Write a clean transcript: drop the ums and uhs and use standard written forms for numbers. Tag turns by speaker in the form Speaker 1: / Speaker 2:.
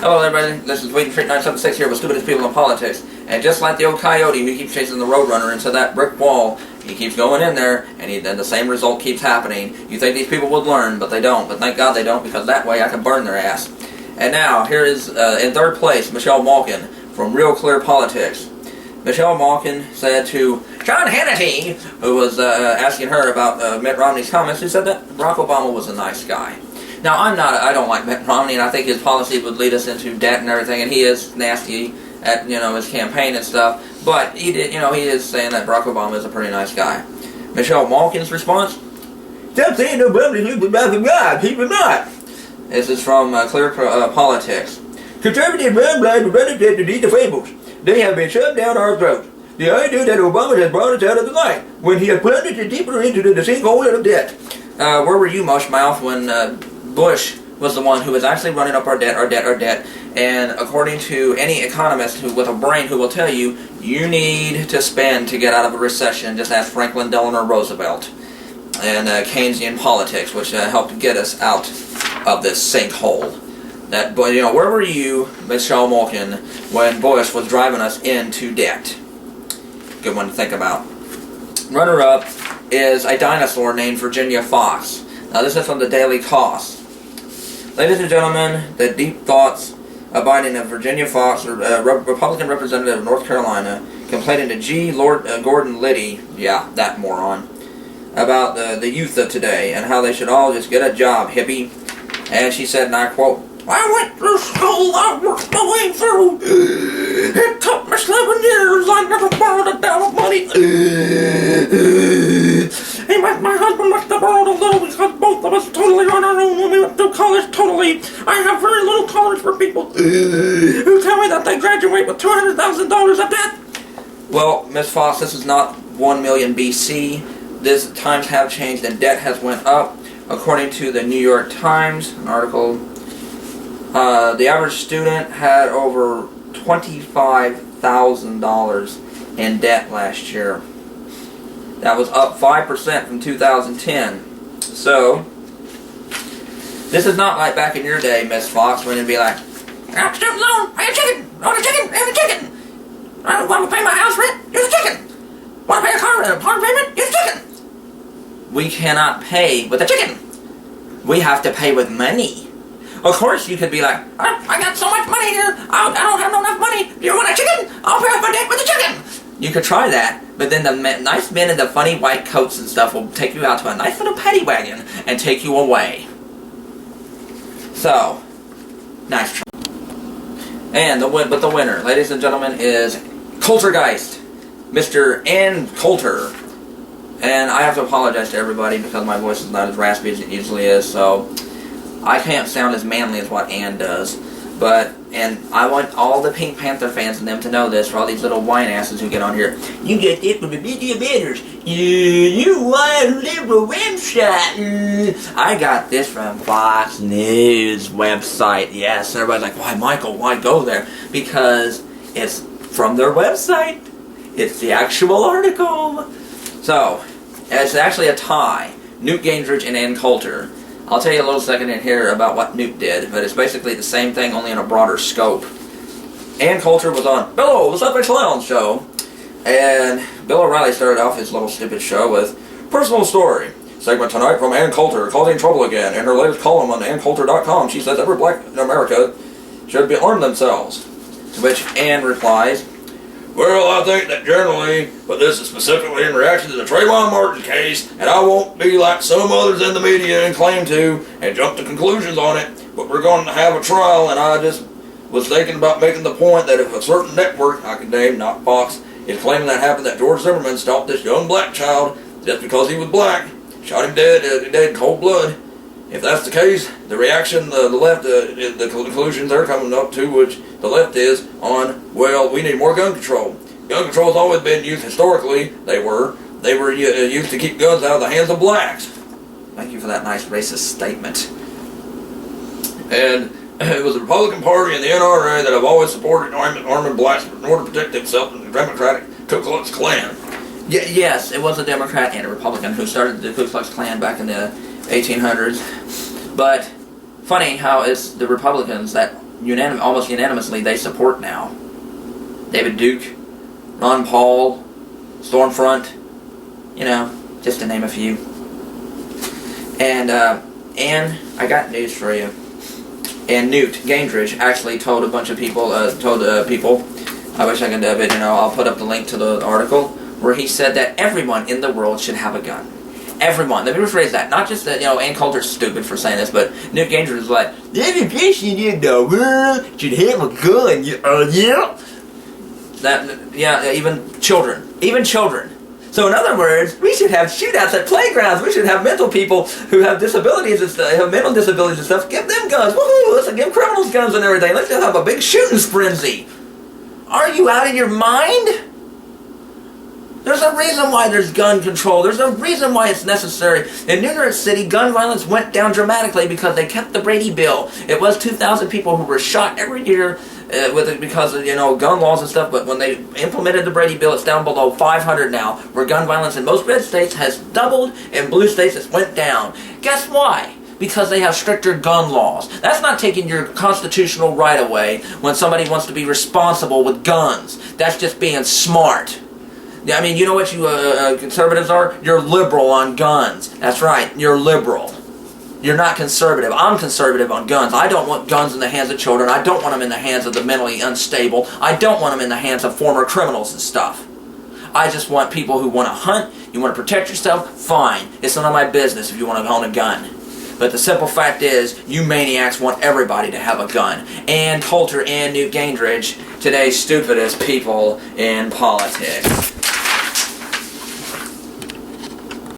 Speaker 1: Hello everybody, this is Waiting Street 976 here with Stupidest People in Politics. And just like the old coyote who keeps chasing the roadrunner into that brick wall, he keeps going in there, and then the same result keeps happening. You think these people would learn, but they don't. But thank God they don't, because that way I can burn their ass. And now, here is, in third place, Michelle Malkin from Real Clear Politics. Michelle Malkin said to John Hannity, who was asking her about Mitt Romney's comments, who said that Barack Obama was a nice guy. Now, I don't like Mitt Romney, and I think his policy would lead us into debt and everything, and he is nasty at, his campaign and stuff, but he did, he is saying that Barack Obama is a pretty nice guy. Michelle Malkin's response: stop saying Obama's a good guy, he was not. This is from Clear Politics. Conservative run benefit to these disabled. They have been shoved down our throats. The idea that Obama has brought us out of the light when he has plunged deeper into the sinkhole of debt. Where were you, Mushmouth, when Bush was the one who was actually running up our debt, and according to any economist with a brain who will tell you, you need to spend to get out of a recession. Just ask Franklin Delano Roosevelt and Keynesian politics, which helped get us out of this sinkhole. Where were you, Michelle Malkin, when Bush was driving us into debt? Good one to think about. Runner-up is a dinosaur named Virginia Fox. Now this is from the Daily Cost. Ladies and gentlemen, the deep thoughts abiding of Virginia Fox, Republican representative of North Carolina, complaining to G. Gordon Liddy, yeah, that moron, about the youth of today and how they should all just get a job, hippie. And she said, and I quote, "I went through school, I worked my way through. It took me 7 years, I never borrowed a dime of money. My husband must have borrowed a little because both of us totally on our own when we went through college, totally. I have very little tolerance for people who tell me that they graduate with $200,000 of debt." Well, Miss Fox, this is not 1 million BC. This times have changed and debt has went up. According to the New York Times, an article, the average student had over $25,000 in debt last year. That was up 5% from 2010. So, this is not like back in your day, Miss Fox, when it'd be like, "I have a student loan, I have a chicken, I want a chicken, I have a chicken. I want to pay my house rent, use a chicken. Want to pay a car payment, use a chicken." We cannot pay with a chicken. We have to pay with money. Of course, you could be like, I got so much money here, I don't have enough money. Do you want a chicken? I'll pay off my debt with a chicken. You could try that, but then the nice men in the funny white coats and stuff will take you out to a nice little paddy wagon and take you away. So, nice try. And the winner, ladies and gentlemen, is Coultergeist, Mr. Ann Coulter. And I have to apologize to everybody because my voice is not as raspy as it usually is, so I can't sound as manly as what Ann does. And I want all the Pink Panther fans and them to know this, for all these little whine asses who get on here. You get this from the media bidders. You want a liberal website. I got this from Fox News website. Yes, and everybody's like, why, Michael, why go there? Because it's from their website. It's the actual article. So, it's actually a tie. Newt Gingrich and Ann Coulter. I'll tell you a little second in here about what Newt did, but it's basically the same thing, only in a broader scope. Ann Coulter was on Bill, the Subway Clown Show, and Bill O'Reilly started off his little stupid show with Personal Story. Segment tonight from Ann Coulter, causing trouble again. In her latest column on AnnCoulter.com, she says every black in America should arm themselves. To which Ann replies, "Well, I think that generally, but this is specifically in reaction to the Trayvon Martin case, and I won't be like some others in the media and claim to and jump to conclusions on it, but we're going to have a trial, and I just was thinking about making the point that if a certain network, I can name, not Fox, is claiming that happened, that George Zimmerman stopped this young black child just because he was black, shot him dead in cold blood. If that's the case, the reaction, the left, the conclusions they're coming up to, which the left is on, well, we need more gun control. Gun control has always been used historically. They were used to keep guns out of the hands of blacks." Thank you for that nice racist statement. And it was the Republican Party and the NRA that have always supported arming blacks in order to protect themselves from the Democratic Ku Klux Klan. Yes, it was a Democrat and a Republican who started the Ku Klux Klan back in the 1800s. But funny how it's the Republicans that almost unanimously they support now. David Duke, Ron Paul, Stormfront, just to name a few. And I got news for you. And Newt Gingrich actually told a bunch of people, I wish I could have it, I'll put up the link to the article, where he said that everyone in the world should have a gun. Everyone. Let me rephrase that. Not just that, Ann Coulter's stupid for saying this, but Newt Gingrich was like, every person in the world should have a gun. Yeah. Even children. Even children. So in other words, we should have shootouts at playgrounds. We should have mental people who have disabilities and stuff, have mental disabilities and stuff. Give them guns. Woohoo! Let's give criminals guns and everything. Let's just have a big shooting frenzy. Are you out of your mind? There's a reason why there's gun control. There's a reason why it's necessary. In New York City, gun violence went down dramatically because they kept the Brady Bill. It was 2,000 people who were shot every year because of gun laws and stuff. But when they implemented the Brady Bill, it's down below 500 now. Where gun violence in most red states has doubled, in blue states it's went down. Guess why? Because they have stricter gun laws. That's not taking your constitutional right away when somebody wants to be responsible with guns. That's just being smart. I mean, you know what you conservatives are? You're liberal on guns. That's right, you're liberal. You're not conservative. I'm conservative on guns. I don't want guns in the hands of children. I don't want them in the hands of the mentally unstable. I don't want them in the hands of former criminals and stuff. I just want people who want to hunt. You want to protect yourself? Fine. It's none of my business if you want to own a gun. But the simple fact is, you maniacs want everybody to have a gun. Ann Coulter and Newt Gingrich, today's stupidest people in politics.